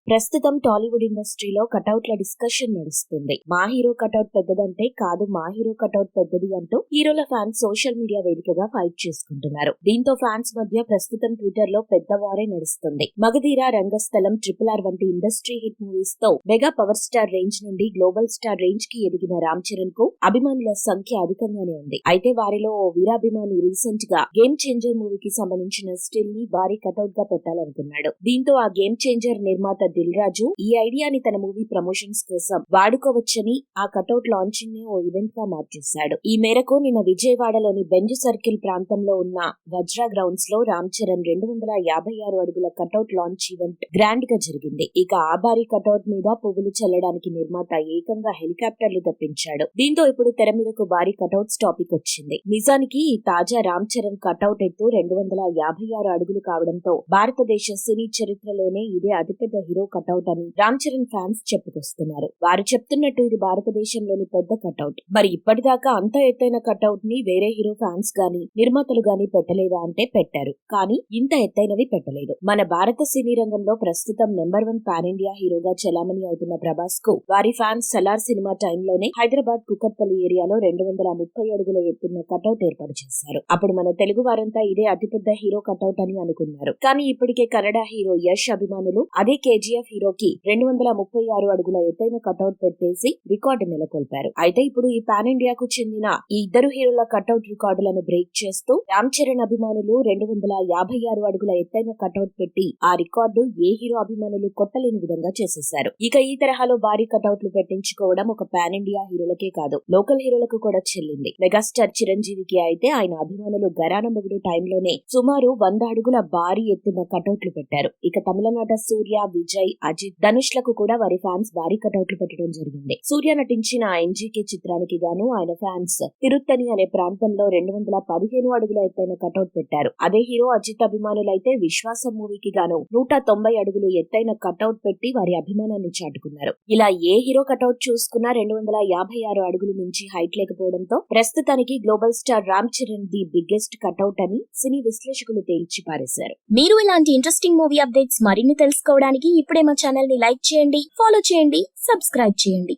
ప్రస్తుతం టాలీవుడ్ ఇండస్ట్రీలో కటౌట్ల డిస్కషన్ నడుస్తుంది. మా హీరో కటౌట్ పెద్దదంటే కాదు, మా హీరో కటౌట్ పెద్దది అంటూ హీరోల ఫ్యాన్స్ సోషల్ మీడియా వేదికగా ఫైట్ చేసుకుంటున్నారు. దీంతో ఫ్యాన్స్ మధ్య ప్రస్తుతం ట్విట్టర్ లో పెద్ద వారే నడుస్తుంది. మగధీర, రంగస్థలం, RRR వంటి ఇండస్ట్రీ హిట్ మూవీస్ తో మెగా పవర్ స్టార్ రేంజ్ నుండి గ్లోబల్ స్టార్ రేంజ్ కి ఎదిగిన రామ్ చరణ్ కు అభిమానుల సంఖ్య అధికంగానే ఉంది. అయితే వారిలో ఓ వీరాభిమాని రీసెంట్ గా గేమ్ చేంజర్ మూవీకి సంబంధించిన స్టిల్ ని భారీ కటౌట్ గా పెట్టాలనుకున్నాడు. దీంతో ఆ గేమ్ చేంజర్ నిర్మాత దిల్ రాజు ఈ ఐడియాని తన మూవీ ప్రమోషన్స్ కోసం వాడుకోవచ్చని ఆ కటౌట్ లాంచింగ్ ని ఓ ఈవెంట్ గా మార్చేశాడు. ఈ మేరకు నిన్న విజయవాడలోని బెంజ్ సర్కిల్ ప్రాంతంలో ఉన్న వజ్రా గ్రౌండ్స్ లో రామ్ చరణ్ 256 అడుగుల కటౌట్ లాంచ్ ఈవెంట్ గ్రాండ్ గా జరిగింది. ఇక ఆ భారీ కటౌట్ మీద పువ్వులు చల్లడానికి నిర్మాత ఏకంగా హెలికాప్టర్లు తెప్పించాడు. దీంతో ఇప్పుడు తెర మీదకు భారీ కటౌట్స్ టాపిక్ వచ్చింది. నిజానికి ఈ తాజా రామ్ చరణ్ కటౌట్ ఎత్తు 256 అడుగులు కావడంతో భారతదేశ సినీ చరిత్రలోనే ఇదే అతిపెద్ద హీరో కటౌట్ అని రామ్ చరణ్ ఫ్యాన్స్ చెప్పుకొస్తున్నారు. వారు చెప్తున్నట్టు ఇది భారతదేశంలోని పెద్ద కటౌట్. మరి ఇప్పటిదాకా అంత ఎత్తైన కటౌట్ ని వేరే హీరో ఫ్యాన్స్ గాని నిర్మాతలు గాని పెట్టలేదా అంటే పెట్టారు, కానీ ఇంత ఎత్తైనవి పెట్టలేదు. మన భారత సినీ రంగంలో ప్రస్తుతం నెంబర్ 1 పాన్ ఇండియా హీరోగా చలామణి అవుతున్న ప్రభాస్ కు వారి ఫ్యాన్స్ సలార్ సినిమా టైంలోనే హైదరాబాద్ కుకట్పల్లి ఏరియాలో 230 అడుగుల ఎత్తున్న కటౌట్ ఏర్పాటు చేశారు. అప్పుడు మన తెలుగు వారంతా ఇదే అతిపెద్ద హీరో కటౌట్ అని అనుకున్నారు. కానీ ఇప్పటికే కన్నడ హీరో యష్ అభిమానులు అదే KGF హీరోకి 236 అడుగుల ఎత్తైన కటౌట్ పెట్టేసి రికార్డు నెలకొల్పారు. అయితే ఇప్పుడు ఈ పాన్ ఇండియాకు చెందిన ఈ ఇద్దరు హీరోల కటౌట్ రికార్డులను బ్రేక్ చేస్తూ రామ్ చరణ్ అభిమానులు 256 అడుగుల ఎత్తైన కటౌట్ పెట్టి ఆ రికార్డు ఏ హీరో అభిమానులు కొట్టలేని విధంగా చేసేశారు. ఇక ఈ తరహాలో భారీ కటౌట్లు పెట్టించుకోవడం ఒక పాన్ ఇండియా హీరోలకే కాదు, లోకల్ హీరోలకు కూడా చెల్లింది. మెగాస్టార్ చిరంజీవికి అయితే ఆయన అభిమానులు గరాన మొగుడు టైంలోనే సుమారు 100 అడుగుల భారీ ఎత్తున కటౌట్లు పెట్టారు. ఇక తమిళనాట సూర్య, విజయ్, అజిత్, ధనుష్ లకు కూడా వారి ఫ్యాన్స్ భారీ కటౌట్లు పెట్టడం జరిగింది. సూర్య నటించిన NGK చిత్రానికి గాను ఆయన ఫ్యాన్స్ తిరుత్తని అనే ప్రాంతంలో 215 అడుగుల ఎత్తైన కటౌట్ పెట్టారు. అదే హీరో అజిత్ అభిమానులైతే విశ్వాసం మూవీకి గాను 190 అడుగులు ఎత్తైన కటౌట్ పెట్టి వారి అభిమానాన్ని చాటుకున్నారు. ఇలా ఏ హీరో కటౌట్ చూసుకున్నా 256 అడుగులు మించి హైట్ లేకపోవడంతో ప్రస్తుతానికి global star Ram Charan the biggest cutout అని సినీ విశ్లేషకులు తేల్చి పారేశారు. మీరు ఇలాంటి ఇంట్రెస్టింగ్ మూవీ అప్డేట్స్ మరిన్ని తెలుసుకోవడానికి ఇప్పుడే మా ఛానల్ ని లైక్ చేయండి, ఫాలో చేయండి, సబ్స్క్రైబ్ చేయండి.